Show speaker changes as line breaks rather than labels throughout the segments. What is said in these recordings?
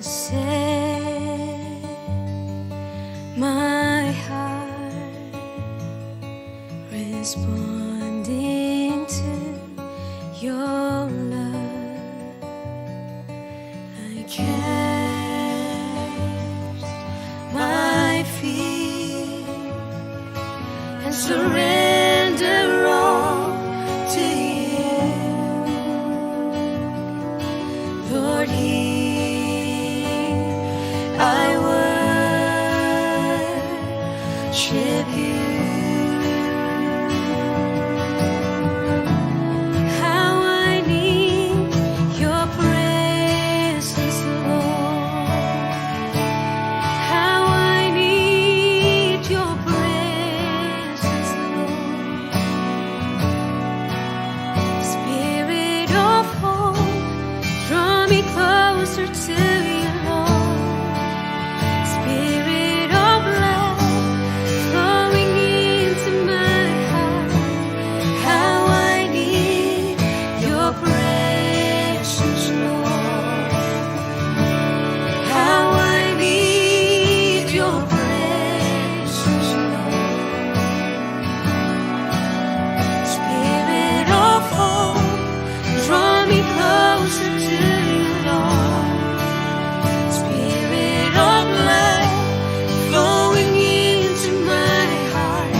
set my heart responding to your love. I cast my fear and surrender all to you, Lord. Here I worship you. Closer to you, Lord. Spirit of love flowing into my heart. How I need your presence, Lord. How I need your presence, Lord. Spirit of hope, draw me closer to you. Spirit of life flowing into my heart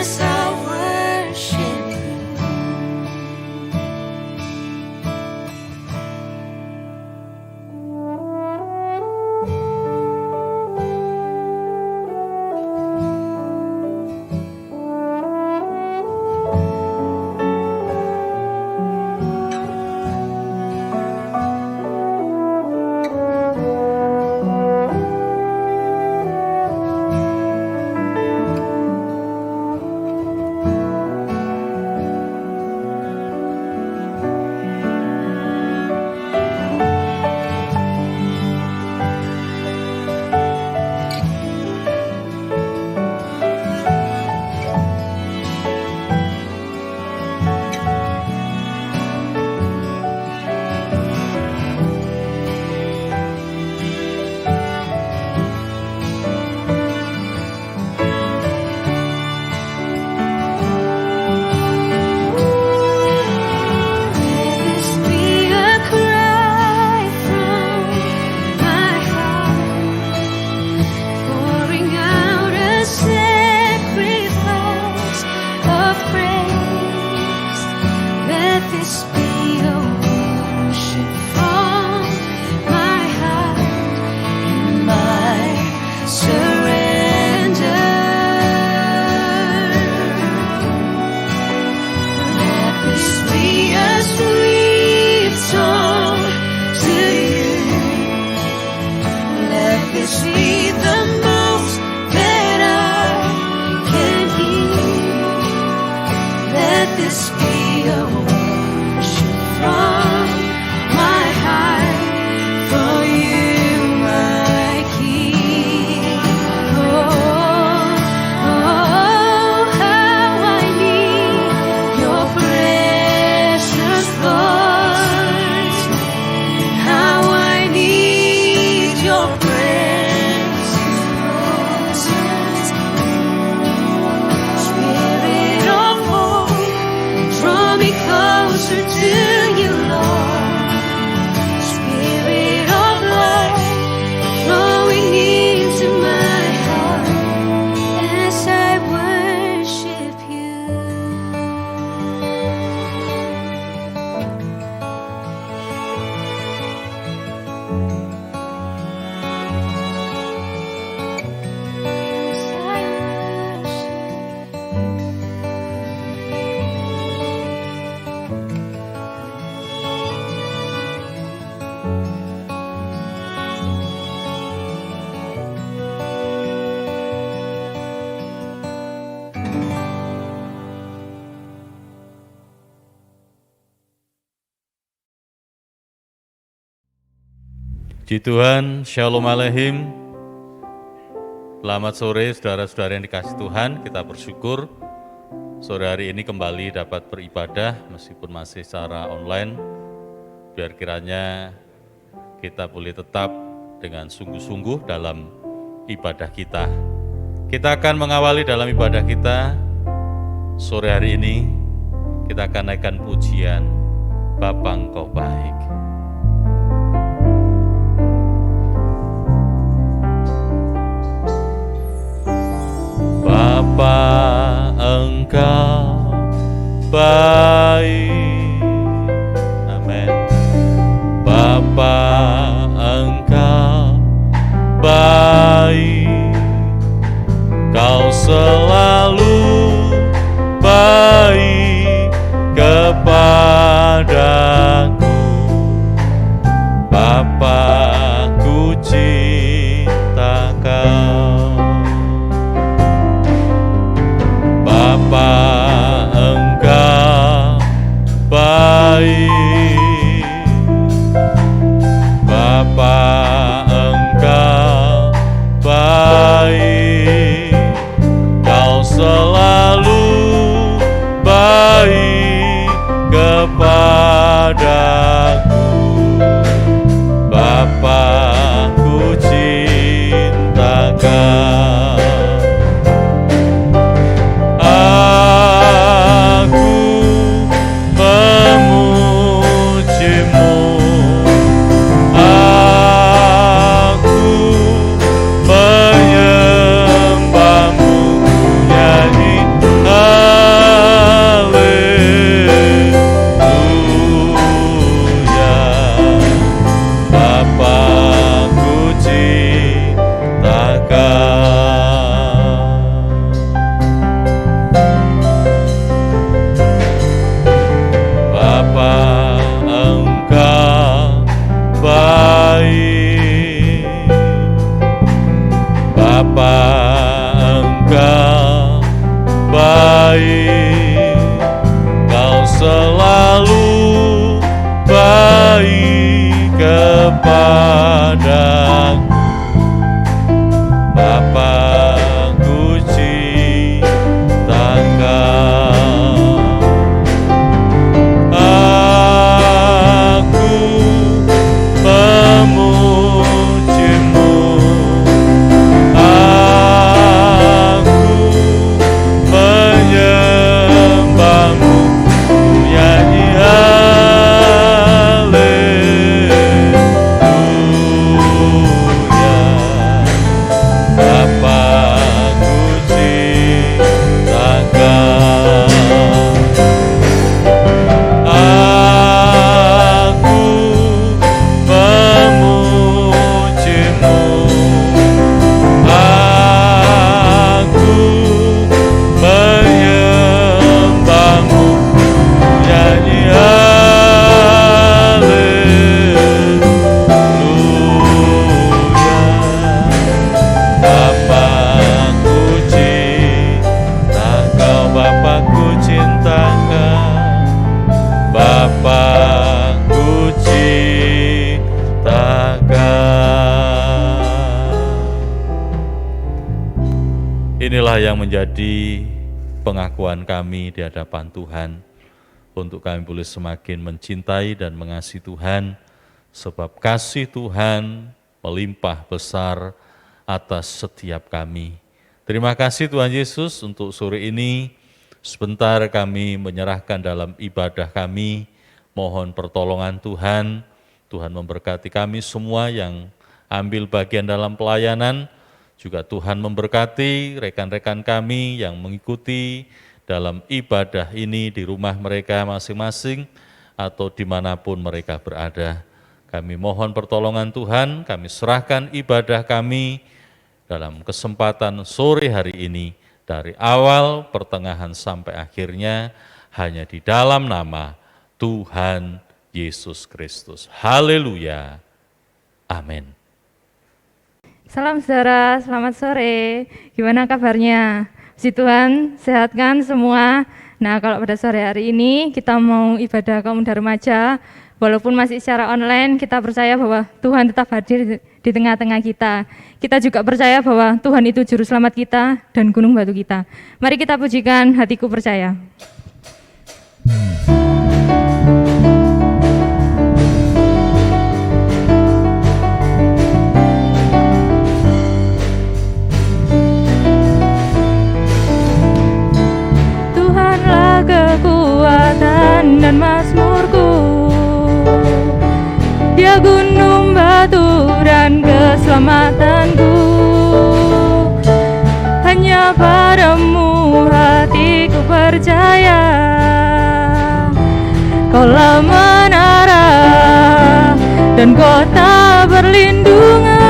as I worship you.
Puji Tuhan, Shalom Aleichem. Selamat sore saudara-saudara yang dikasihi Tuhan, kita bersyukur sore hari ini kembali dapat beribadah meskipun masih secara online. Biar kiranya kita boleh tetap dengan sungguh-sungguh dalam ibadah kita. Kita akan mengawali dalam ibadah kita sore hari ini. Kita akan naikkan pujian Bapa Engkau Baik. Bapa Engkau baik. Amin. Bapa Engkau baik, Kau selalu baik kepadaku. Bapa, ku cinta Kau. Bapa Engkau baik, Bapa Engkau baik, Kau selalu baik kepadaku. Bapa, ku cinta Kau. Aku memujimu, aku menyembahmu, nyanyi haleluya. Bapa, ku cinta Kau. Bapa Engkau baik, Bapa Engkau baik, Kau selalu baik kepadaku. Bapa, ku cinta Kau. Aku memujimu, aku menyembahmu, nyanyi haleluya. Bapa, ku cinta Kau. Aku memujimu, aku menyembahmu, nyanyi haleluya. Bapa, ku cinta Kau, Bapa, ku cinta Kau. Bapa, ku cinta Kau. Inilah yang menjadi pengakuan kami di hadapan Tuhan, untuk kami boleh semakin mencintai dan mengasihi Tuhan, sebab kasih Tuhan melimpah besar atas setiap kami. Terima kasih Tuhan Yesus untuk sore ini. Sebentar kami menyerahkan dalam ibadah kami, mohon pertolongan Tuhan. Tuhan memberkati kami semua yang ambil bagian dalam pelayanan, juga Tuhan memberkati rekan-rekan kami yang mengikuti dalam ibadah ini di rumah mereka masing-masing atau dimanapun mereka berada. Kami mohon pertolongan Tuhan, kami serahkan ibadah kami dalam kesempatan sore hari ini, dari awal, pertengahan, sampai akhirnya, hanya di dalam nama Tuhan Yesus Kristus. Haleluya. Amin.
Salam saudara, selamat sore. Gimana kabarnya? Puji Tuhan, sehat kan semua? Nah, kalau pada sore hari ini kita mau ibadah kaum muda remaja, walaupun masih secara online, kita percaya bahwa Tuhan tetap hadir di tengah-tengah kita. Kita juga percaya bahwa Tuhan itu juru selamat kita dan gunung batu kita. Mari kita pujikan Hatiku Percaya. percaya. Kaulah menara dan kota perlindungan.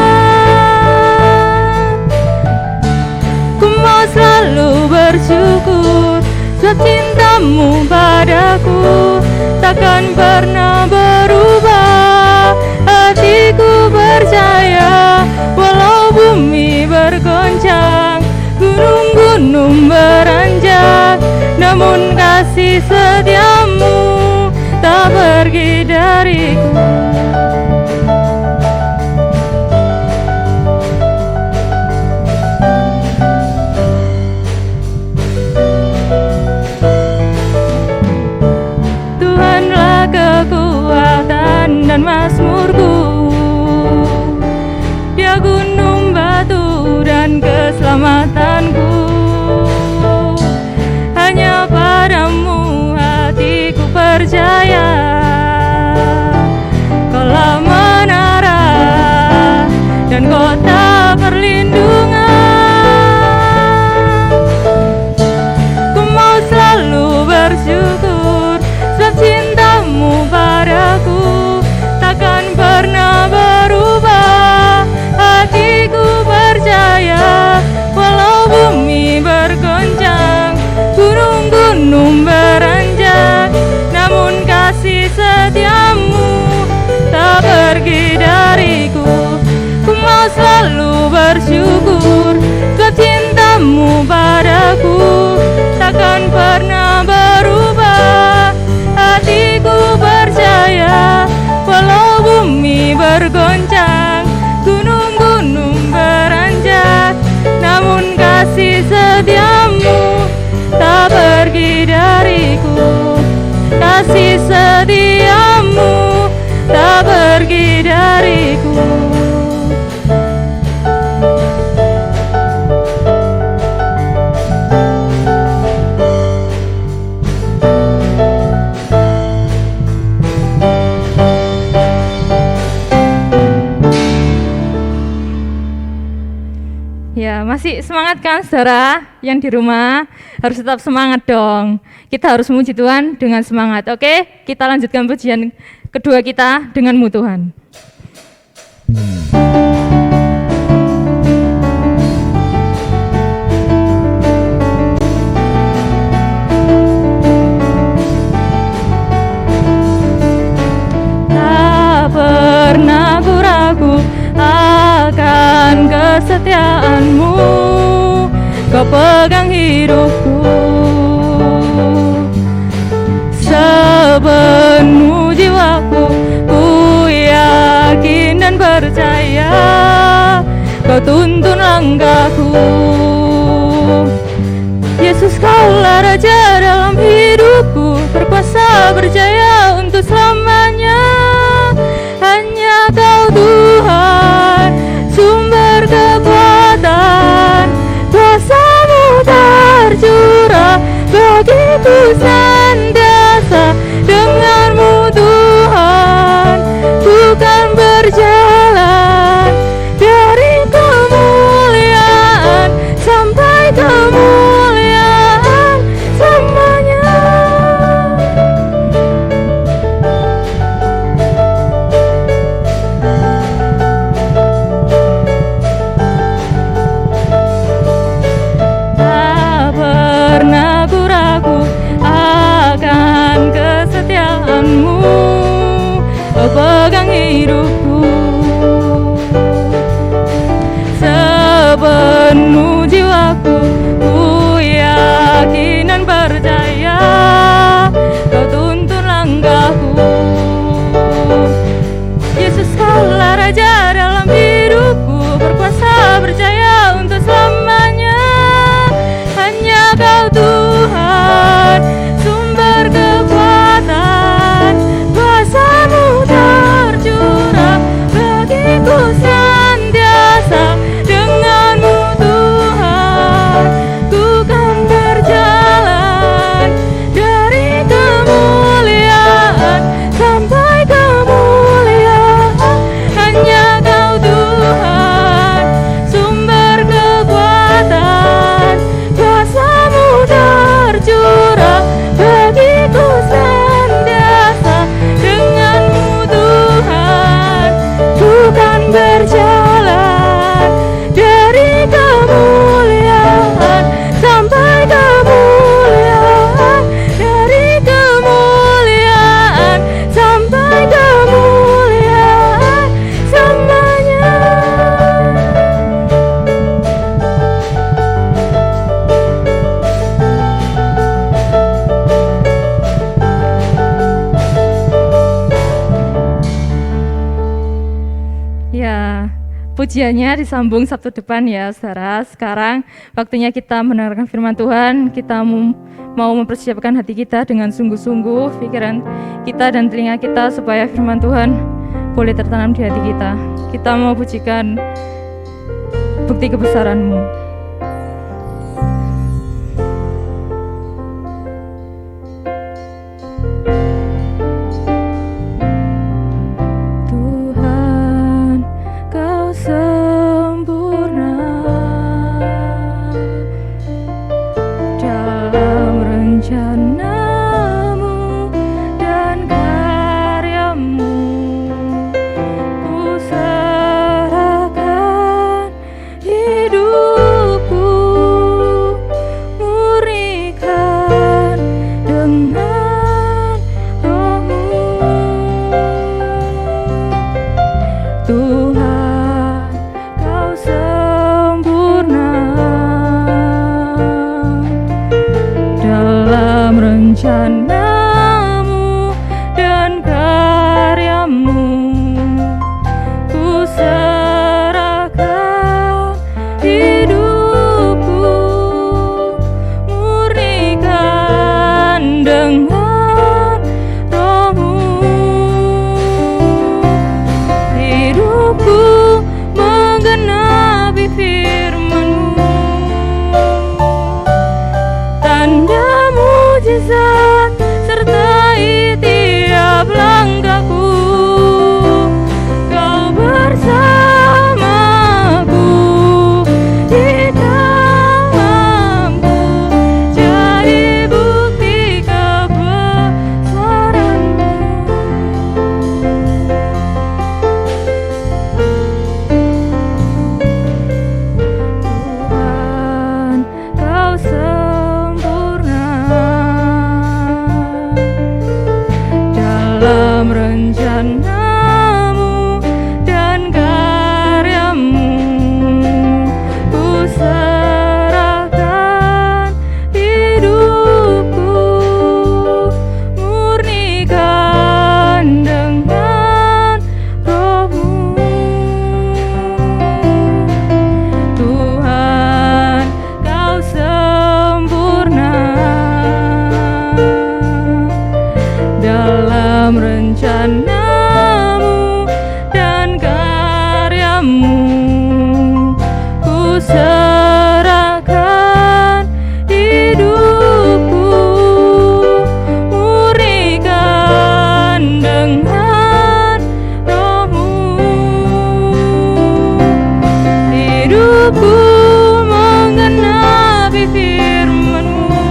Ku mau selalu bersyukur sebab cintamu padaku takkan pernah berubah. Hatiku percaya walau bumi bergoncang, gunung-gunung beranjak, namun kasih setiamu tak pergi dariku. Tuhanlah kekuatan dan mazmurku, Dia gunung batu dan keselamatanku. Hanya padamu hatiku percaya. Kaulah menara dan kota perlindungan. Ku mau selalu bersyukur sebab cintamu padaku takkan pernah berubah. Hatiku percaya walau bumi bergoncang, gunung-gunung beranjak, namun kasih setiamu tak pergi dariku. Ku mau selalu bersyukur sebab cintamu padaku takkan pernah berubah. Hatiku percaya walau bumi bergoncang, gunung-gunung beranjak, namun kasih setiamu tak pergi dariku. Kasih setiamu tak pergi dariku. Ya, masih semangat kan saudara? Yang di rumah harus tetap semangat dong. Kita harus memuji Tuhan dengan semangat. Oke, kita lanjutkan pujian kedua kita denganmu Tuhan. Tak pernah ku ragu akan kesetiaanmu, Kau pegang hidupku sepenuh jiwaku. Ku yakin dan percaya Kau tuntun langkahku. Yesus, Kaulah Raja dalam hidupku, berkuasa berjaya untuk selamanya. Hanya Kau Tuhan, sumber kekuatan, kuasa-Mu tercurah bagiku senantiasa. Denganmu Tuhan, ku kan berjalan dari kemuliaan sampai kemuliaan selamanya. Tak pernah ku ragu akan kesetiaanmu, Kau pegang hidupku sepenuh jiwaku. Ku yakin dan percaya Kau tuntun langkahku. Yesus, Kaulah Raja dalam hidupku, berkuasa berjaya untuk selamanya. Hanya Kau Tuhan, sumber kekuatan, kuasa-Mu tercurah bagiku senantiasa. Denganmu Tuhan, ku kan berjalan dari kemuliaan sampai kemuliaan. Hanya Ya, pujiannya disambung Sabtu depan ya, saudara. Sekarang waktunya kita mendengarkan firman Tuhan. Kita mau mempersiapkan hati kita dengan sungguh-sungguh, pikiran kita dan telinga kita supaya firman Tuhan boleh tertanam di hati kita. Kita mau pujikan bukti kebesaran-Mu. Rencanamu dan karyamu, ku serahkan hidupku, murnikan dengan roh-Mu. Hidupku menggenapi firman-Mu, tanda mujizat sertai tiap langkahku. Kau bersamaku di dalamku, jadi bukti kebesaran-Mu. Tuhan, Kau dalam rencanamu dan karyamu, ku serahkan hidupku, murnikan dengan roh-Mu. Tuhan, Kau sempurna dalam rencanamu dan karyamu, ku serahkan hidupku, murnikan dengan roh-Mu. Hidupku menggenapi firman-Mu,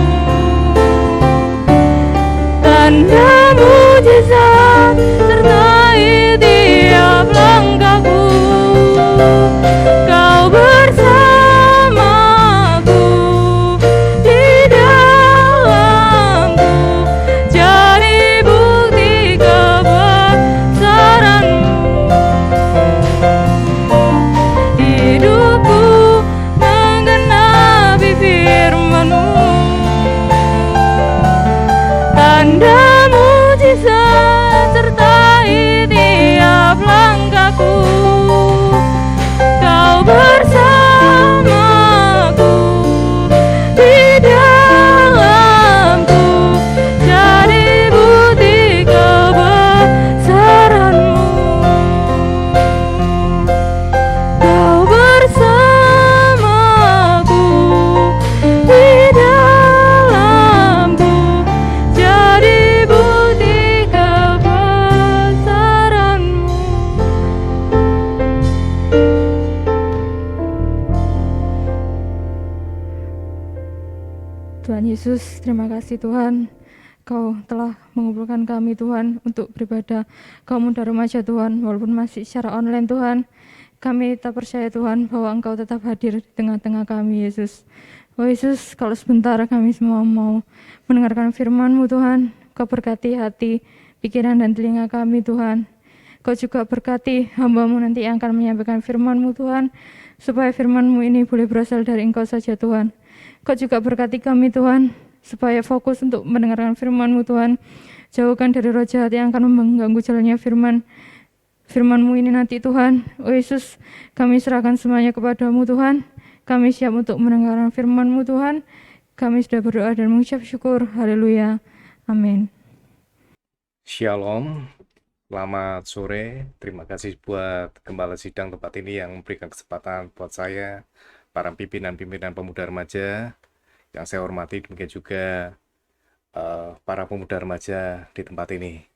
tanda mujizat sertai tiap langkahku. Kau bersamaku di dalamku, jadi bukti kebesaran-Mu. Hidupku menggenapi firman-Mu, tanda mujizat sertai tiap langkahku. Kau bersamaku di dalamku, jadi bukti kebesaran-Mu. Kau bersamaku di dalamku, jadi bukti kebesaran-Mu. Tuhan Yesus, terima kasih Tuhan, Kau telah mengumpulkan kami Tuhan untuk beribadah Kau muda remaja Tuhan, walaupun masih secara online Tuhan. Kami tak percaya Tuhan bahwa Engkau tetap hadir di tengah-tengah kami Yesus. Oh Yesus, kalau sebentar kami semua mau mendengarkan firman-Mu Tuhan, Kau berkati hati, pikiran dan telinga kami Tuhan. Kau juga berkati hamba-Mu nanti yang akan menyampaikan firman-Mu Tuhan, supaya firman-Mu ini boleh berasal dari Engkau saja Tuhan. Kau juga berkati kami Tuhan, supaya fokus untuk mendengarkan firman-Mu Tuhan. Jauhkan dari roh jahat yang akan mengganggu jalannya firman, firman-Mu ini nanti Tuhan. Oh Yesus, kami serahkan semuanya kepadamu Tuhan. Kami siap untuk mendengarkan firman-Mu Tuhan. Kami sudah berdoa dan mengucap syukur. Haleluya. Amin.
Shalom, selamat sore. Terima kasih buat Gembala Sidang tempat ini yang memberikan kesempatan buat saya, para pimpinan-pimpinan pemuda remaja yang saya hormati, demikian juga para pemuda remaja di tempat ini.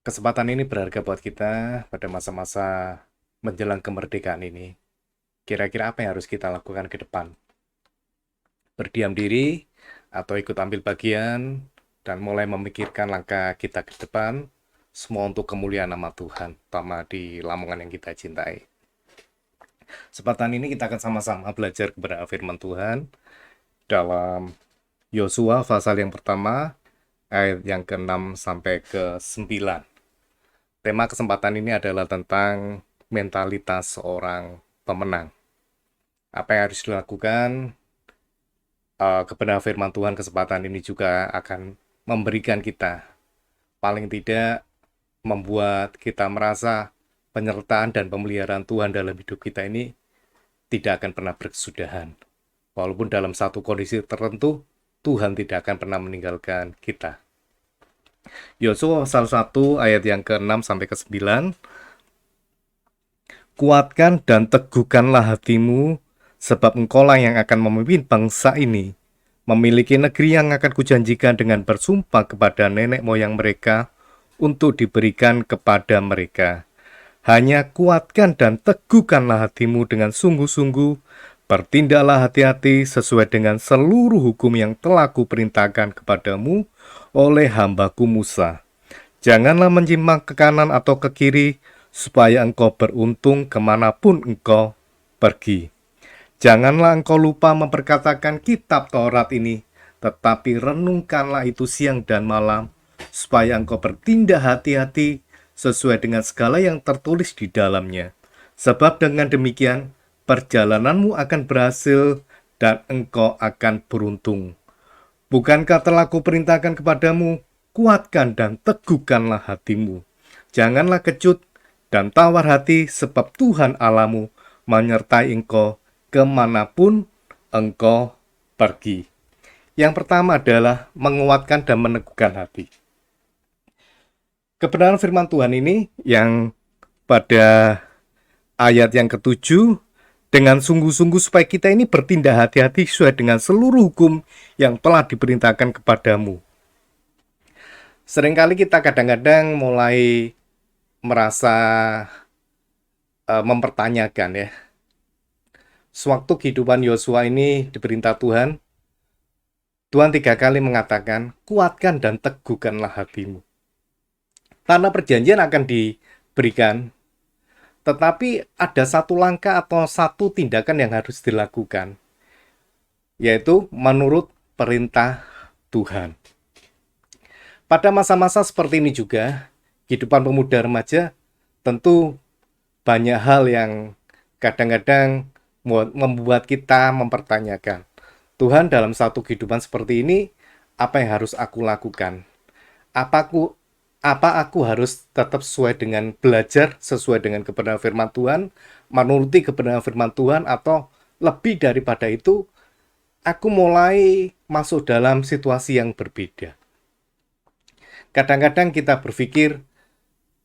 Kesempatan ini berharga buat kita pada masa-masa menjelang kemerdekaan ini. Kira-kira apa yang harus kita lakukan ke depan? Berdiam diri atau ikut ambil bagian dan mulai memikirkan langkah kita ke depan, semua untuk kemuliaan nama Tuhan, terutama di Lamongan yang kita cintai. Kesempatan ini kita akan sama-sama belajar kebenaran firman Tuhan dalam Yosua pasal yang pertama, ayat yang ke-6 sampai ke-9. Tema kesempatan ini adalah tentang mentalitas seorang pemenang. Apa yang harus dilakukan? Kebenaran firman Tuhan kesempatan ini juga akan memberikan kita, paling tidak membuat kita merasa penyertaan dan pemeliharaan Tuhan dalam hidup kita ini tidak akan pernah berkesudahan. Walaupun dalam satu kondisi tertentu, Tuhan tidak akan pernah meninggalkan kita. Yosua pasal 1 ayat yang ke-6 sampai ke-9. Kuatkan dan teguhkanlah hatimu, sebab engkaulah yang akan memimpin bangsa ini, memiliki negeri yang akan kujanjikan dengan bersumpah kepada nenek moyang mereka untuk diberikan kepada mereka. Hanya kuatkan dan teguhkanlah hatimu dengan sungguh-sungguh, bertindaklah hati-hati sesuai dengan seluruh hukum yang telah kuperintahkan kepadamu oleh hambaku Musa. Janganlah menyimpang ke kanan atau ke kiri, supaya engkau beruntung kemanapun engkau pergi. Janganlah engkau lupa memperkatakan kitab Taurat ini, tetapi renungkanlah itu siang dan malam, supaya engkau bertindak hati-hati sesuai dengan segala yang tertulis di dalamnya. Sebab dengan demikian, perjalananmu akan berhasil dan engkau akan beruntung. Bukankah telah kuperintahkan kepadamu, kuatkan dan teguhkanlah hatimu. Janganlah kecut dan tawar hati, sebab Tuhan Allahmu menyertai engkau kemanapun engkau pergi. Yang pertama adalah menguatkan dan meneguhkan hati. Kebenaran firman Tuhan ini yang pada ayat yang ke-7, dengan sungguh-sungguh supaya kita ini bertindak hati-hati sesuai dengan seluruh hukum yang telah diperintahkan kepadamu. Seringkali kita kadang-kadang mulai merasa mempertanyakan ya. Sewaktu kehidupan Yosua ini diperintah Tuhan 3 kali mengatakan, kuatkan dan teguhkanlah hatimu. Tanah perjanjian akan diberikan, tetapi ada satu langkah atau satu tindakan yang harus dilakukan, yaitu menurut perintah Tuhan. Pada masa-masa seperti ini juga, kehidupan pemuda remaja tentu banyak hal yang kadang-kadang membuat kita mempertanyakan, Tuhan, dalam satu kehidupan seperti ini, apa yang harus aku lakukan? Apa aku harus tetap sesuai dengan belajar, sesuai dengan kebenaran firman Tuhan, menuruti kebenaran firman Tuhan, atau lebih daripada itu, aku mulai masuk dalam situasi yang berbeda. Kadang-kadang kita berpikir,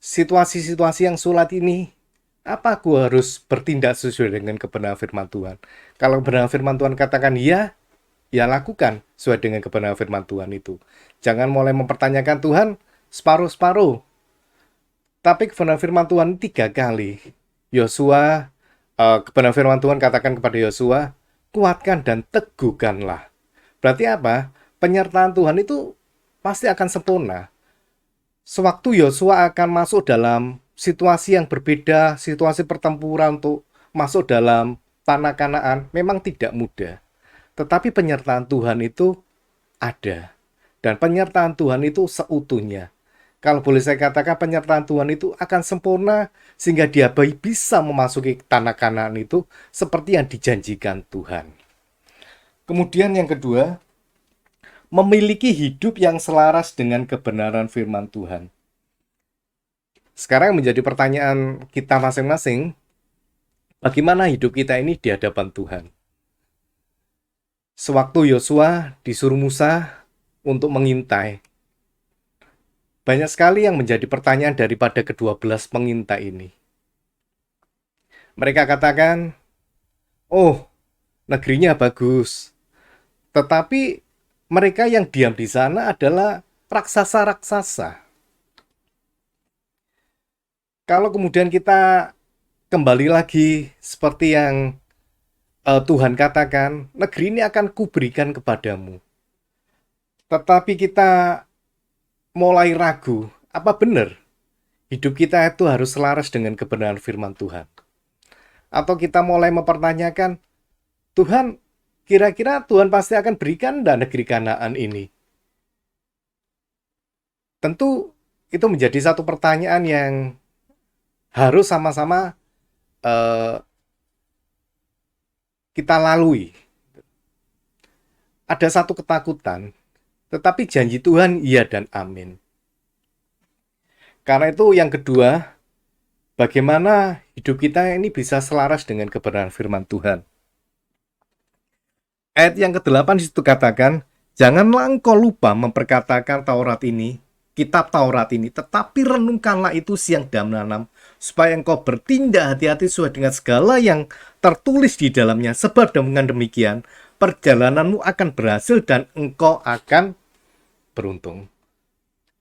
situasi-situasi yang sulit ini, apa aku harus bertindak sesuai dengan kebenaran firman Tuhan? Kalau kebenaran firman Tuhan katakan ya lakukan sesuai dengan kebenaran firman Tuhan itu. Jangan mulai mempertanyakan Tuhan separuh-separuh. Tapi kebenaran firman Tuhan 3 kali. Yosua, kebenaran firman Tuhan katakan kepada Yosua, kuatkan dan teguhkanlah. Berarti apa? Penyertaan Tuhan itu pasti akan sempurna. Sewaktu Yosua akan masuk dalam situasi yang berbeda, situasi pertempuran untuk masuk dalam tanah Kanaan, memang tidak mudah. Tetapi penyertaan Tuhan itu ada. Dan penyertaan Tuhan itu seutuhnya. Kalau boleh saya katakan, penyertaan Tuhan itu akan sempurna sehingga dia bisa memasuki tanah Kanaan itu seperti yang dijanjikan Tuhan. Kemudian yang kedua, memiliki hidup yang selaras dengan kebenaran firman Tuhan. Sekarang menjadi pertanyaan kita masing-masing, bagaimana hidup kita ini di hadapan Tuhan? Sewaktu Yosua disuruh Musa untuk mengintai, banyak sekali yang menjadi pertanyaan daripada kedua belas pengintai ini. Mereka katakan, oh, negerinya bagus. Tetapi mereka yang diam di sana adalah raksasa-raksasa. Kalau kemudian kita kembali lagi seperti yang Tuhan katakan, negeri ini akan kuberikan kepadamu. Tetapi kita mulai ragu, apa benar hidup kita itu harus selaras dengan kebenaran firman Tuhan? Atau kita mulai mempertanyakan, Tuhan, kira-kira Tuhan pasti akan berikan enggak negeri Kanaan ini? Tentu itu menjadi satu pertanyaan yang harus sama-sama kita lalui. Ada satu ketakutan, tetapi janji Tuhan iya dan amin. Karena itu yang kedua, bagaimana hidup kita ini bisa selaras dengan kebenaran firman Tuhan. Ayat yang ke-8 disitu katakan, janganlah engkau lupa memperkatakan Taurat ini, kitab Taurat ini, tetapi renungkanlah itu siang dan malam, supaya engkau bertindak hati-hati sesuai dengan segala yang tertulis di dalamnya, sebab dengan demikian perjalananmu akan berhasil dan engkau akan beruntung.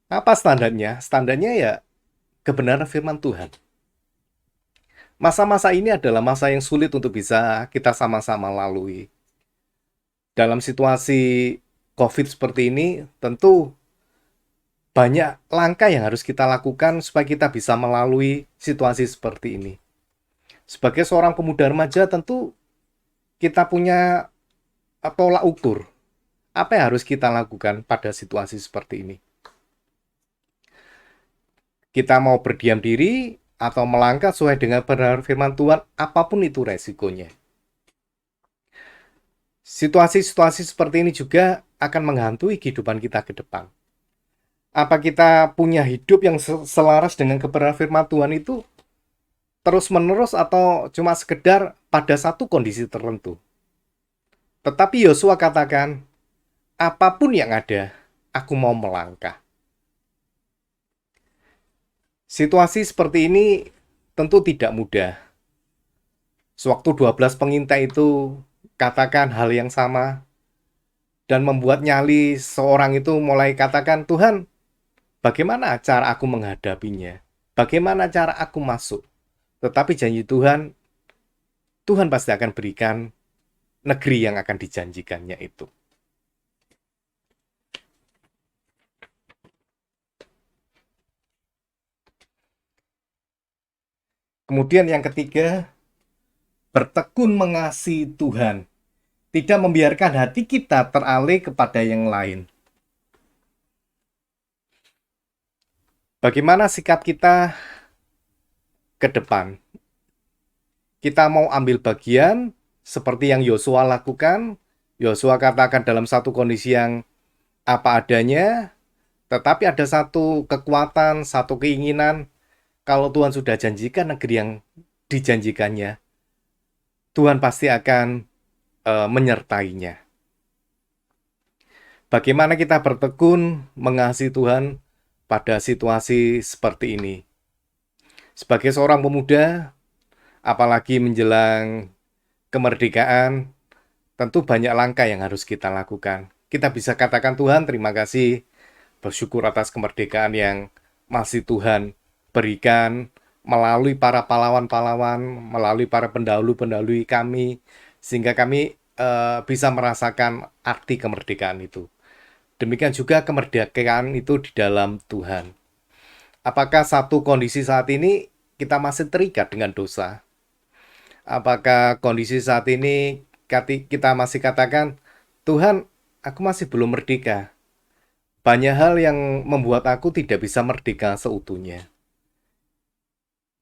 Apa standarnya? Standarnya ya kebenaran firman Tuhan. Masa-masa ini adalah masa yang sulit untuk bisa kita sama-sama lalui. Dalam situasi COVID seperti ini, tentu banyak langkah yang harus kita lakukan supaya kita bisa melalui situasi seperti ini. Sebagai seorang pemuda remaja, tentu kita punya tolak ukur. Apa yang harus kita lakukan pada situasi seperti ini? Kita mau berdiam diri atau melangkah sesuai dengan benar firman Tuhan, apapun itu resikonya. Situasi-situasi seperti ini juga akan menghantui kehidupan kita ke depan. Apa kita punya hidup yang selaras dengan kebenaran firman Tuhan itu terus-menerus atau cuma sekedar pada satu kondisi tertentu? Tetapi Yosua katakan, apapun yang ada, aku mau melangkah. Situasi seperti ini tentu tidak mudah. Sewaktu 12 pengintai itu katakan hal yang sama dan membuat nyali seorang itu mulai katakan, Tuhan, bagaimana cara aku menghadapinya? Bagaimana cara aku masuk? Tetapi janji Tuhan, Tuhan pasti akan berikan negeri yang akan dijanjikannya itu. Kemudian yang ketiga, bertekun mengasihi Tuhan. Tidak membiarkan hati kita teralih kepada yang lain. Bagaimana sikap kita ke depan? Kita mau ambil bagian seperti yang Yosua lakukan. Yosua katakan dalam satu kondisi yang apa adanya, tetapi ada satu kekuatan, satu keinginan. Kalau Tuhan sudah janjikan negeri yang dijanjikannya, Tuhan pasti akan menyertainya. Bagaimana kita bertekun mengasihi Tuhan pada situasi seperti ini? Sebagai seorang pemuda, apalagi menjelang kemerdekaan, tentu banyak langkah yang harus kita lakukan. Kita bisa katakan, Tuhan, terima kasih, bersyukur atas kemerdekaan yang masih Tuhan berikan melalui para pahlawan-pahlawan, melalui para pendahulu-pendahulu kami, sehingga kami bisa merasakan arti kemerdekaan itu. Demikian juga kemerdekaan itu di dalam Tuhan. Apakah satu kondisi saat ini kita masih terikat dengan dosa? Apakah kondisi saat ini kita masih katakan, Tuhan, aku masih belum merdeka. Banyak hal yang membuat aku tidak bisa merdeka seutuhnya.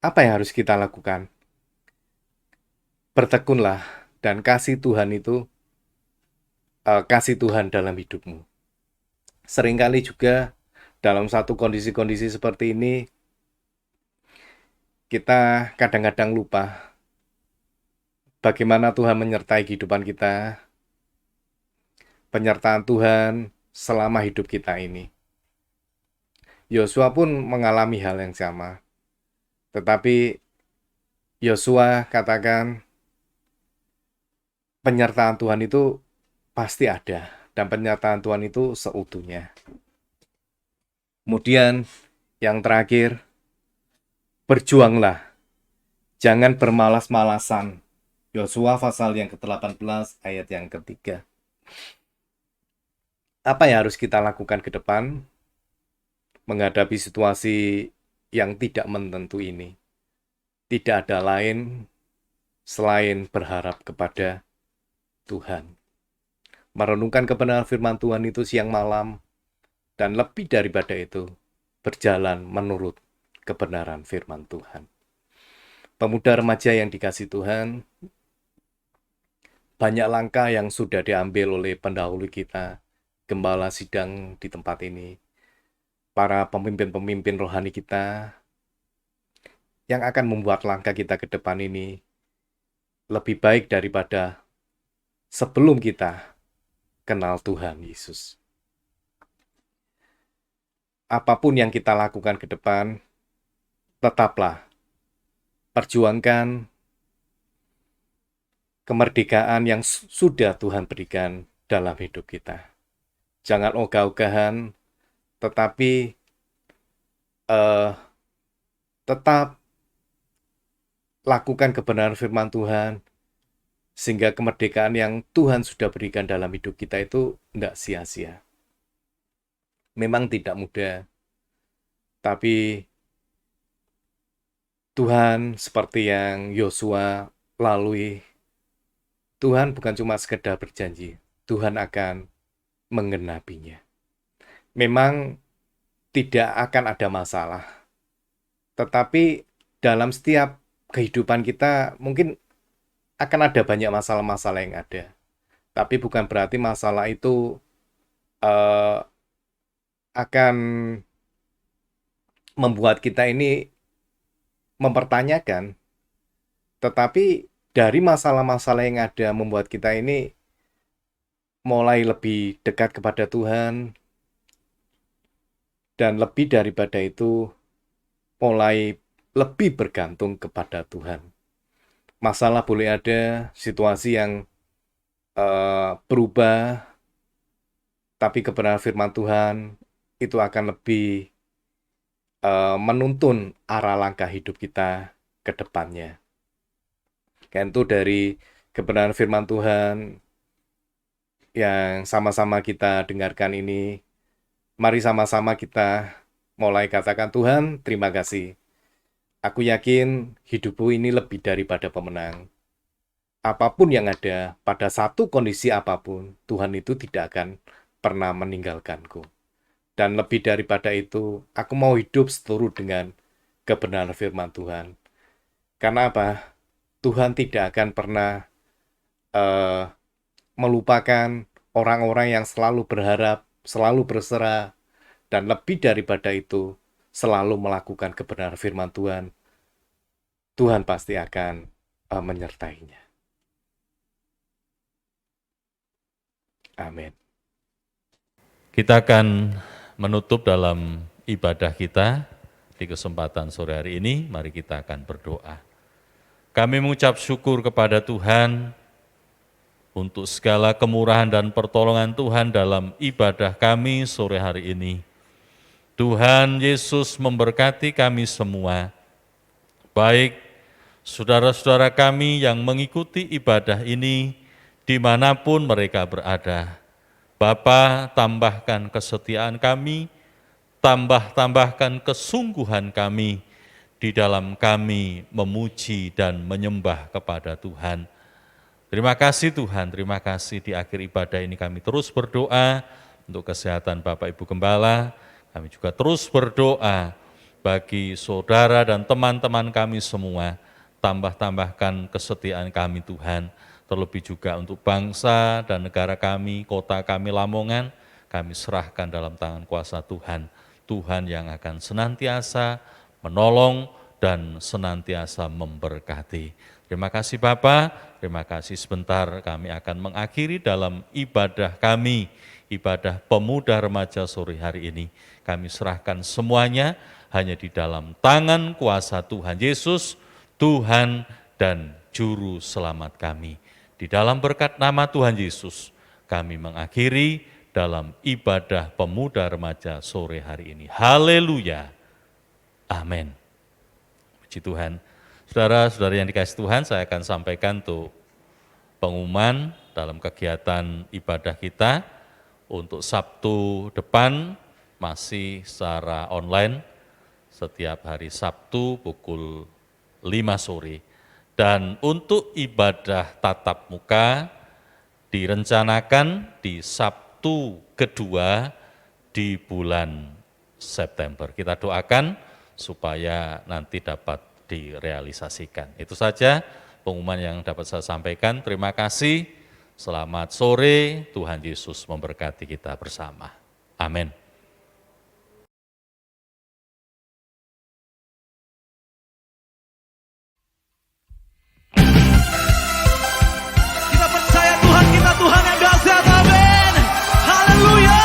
Apa yang harus kita lakukan? Bertekunlah dan kasih Tuhan itu, kasih Tuhan dalam hidupmu. Seringkali juga dalam satu kondisi-kondisi seperti ini, kita kadang-kadang lupa bagaimana Tuhan menyertai kehidupan kita, penyertaan Tuhan selama hidup kita ini. Yosua pun mengalami hal yang sama. Tetapi Yosua katakan penyertaan Tuhan itu pasti ada, dan penyertaan Tuhan itu seutuhnya. Kemudian yang terakhir, berjuanglah, jangan bermalas-malasan. Yosua pasal yang ke-18 ayat yang ketiga. Apa yang harus kita lakukan ke depan menghadapi situasi yang tidak menentu ini? Tidak ada lain selain berharap kepada Tuhan. Merenungkan kebenaran firman Tuhan itu siang malam, dan lebih daripada itu, berjalan menurut kebenaran firman Tuhan. Pemuda remaja yang dikasihi Tuhan, banyak langkah yang sudah diambil oleh pendahulu kita, gembala sidang di tempat ini, para pemimpin-pemimpin rohani kita, yang akan membuat langkah kita ke depan ini lebih baik daripada sebelum kita kenal Tuhan Yesus. Apapun yang kita lakukan ke depan, tetaplah perjuangkan kemerdekaan yang sudah Tuhan berikan dalam hidup kita. Jangan ogah-ogahan, tetapi tetap lakukan kebenaran firman Tuhan, sehingga kemerdekaan yang Tuhan sudah berikan dalam hidup kita itu tidak sia-sia. Memang tidak mudah, tapi Tuhan seperti yang Yosua lalui, Tuhan bukan cuma sekedar berjanji, Tuhan akan menggenapinya. Memang tidak akan ada masalah, tetapi dalam setiap kehidupan kita mungkin akan ada banyak masalah-masalah yang ada. Tapi bukan berarti masalah itu akan membuat kita ini mempertanyakan. Tetapi dari masalah-masalah yang ada membuat kita ini mulai lebih dekat kepada Tuhan. Dan lebih daripada itu, mulai lebih bergantung kepada Tuhan. Masalah boleh ada, situasi yang berubah, tapi kebenaran firman Tuhan itu akan lebih menuntun arah langkah hidup kita ke depannya. Kan itu dari kebenaran firman Tuhan yang sama-sama kita dengarkan ini, mari sama-sama kita mulai katakan, Tuhan, terima kasih. Aku yakin hidupku ini lebih daripada pemenang. Apapun yang ada, pada satu kondisi apapun, Tuhan itu tidak akan pernah meninggalkanku. Dan lebih daripada itu, aku mau hidup seturut dengan kebenaran firman Tuhan. Karena apa? Tuhan tidak akan pernah melupakan orang-orang yang selalu berharap, selalu berserah, dan lebih daripada itu, selalu melakukan kebenaran firman Tuhan. Tuhan pasti akan menyertainya. Amin.
Kita akan menutup dalam ibadah kita di kesempatan sore hari ini. Mari kita akan berdoa. Kami mengucap syukur kepada Tuhan untuk segala kemurahan dan pertolongan Tuhan dalam ibadah kami sore hari ini. Tuhan Yesus memberkati kami semua, baik saudara-saudara kami yang mengikuti ibadah ini dimanapun mereka berada. Bapa, tambahkan kesetiaan kami, tambahkan kesungguhan kami di dalam kami memuji dan menyembah kepada Tuhan. Terima kasih Tuhan, terima kasih di akhir ibadah ini kami terus berdoa untuk kesehatan Bapak Ibu Gembala. Kami juga terus berdoa bagi saudara dan teman-teman kami semua. Tambahkan kesetiaan kami Tuhan. Terlebih juga untuk bangsa dan negara kami, kota kami Lamongan, kami serahkan dalam tangan kuasa Tuhan. Tuhan yang akan senantiasa menolong dan senantiasa memberkati. Terima kasih Bapak, terima kasih sebentar kami akan mengakhiri dalam ibadah kami, ibadah pemuda remaja sore hari ini. Kami serahkan semuanya hanya di dalam tangan kuasa Tuhan Yesus, Tuhan dan Juru Selamat kami. Di dalam berkat nama Tuhan Yesus, kami mengakhiri dalam ibadah pemuda remaja sore hari ini. Haleluya. Amin. Puji Tuhan. Saudara-saudara yang dikasihi Tuhan, saya akan sampaikan untuk pengumuman dalam kegiatan ibadah kita untuk Sabtu depan masih secara online setiap hari Sabtu pukul 5 sore. Dan untuk ibadah tatap muka direncanakan di Sabtu kedua di bulan September. Kita doakan supaya nanti dapat direalisasikan. Itu saja pengumuman yang dapat saya sampaikan. Terima kasih. Selamat sore. Tuhan Yesus memberkati kita bersama. Amin.
Kita percaya Tuhan kita Tuhan yang dahsyat. Amin. Haleluya.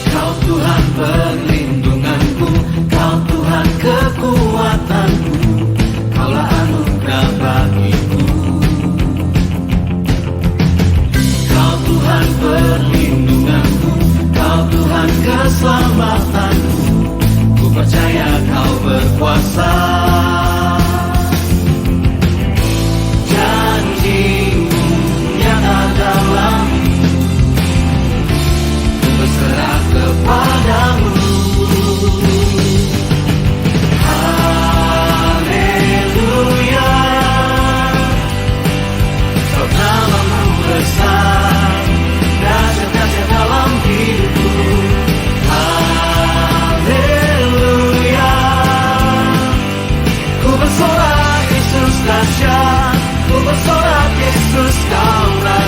Kau Tuhan perlindunganku, Kau Tuhan kekuatanku, Kaulah anugerah bagiku. Kau Tuhan perlindunganku, Kau Tuhan keselamatanku, ku percaya Kau berkuasa. Janji-Mu nyata dalam berserah kepadamu. Haleluya, sebab nama-Mu besar, dahsyat-dahsyat dalam hidupku. Haleluya, ku bersorak Yesus dahsyat, ku bersorak Yesus Kaulah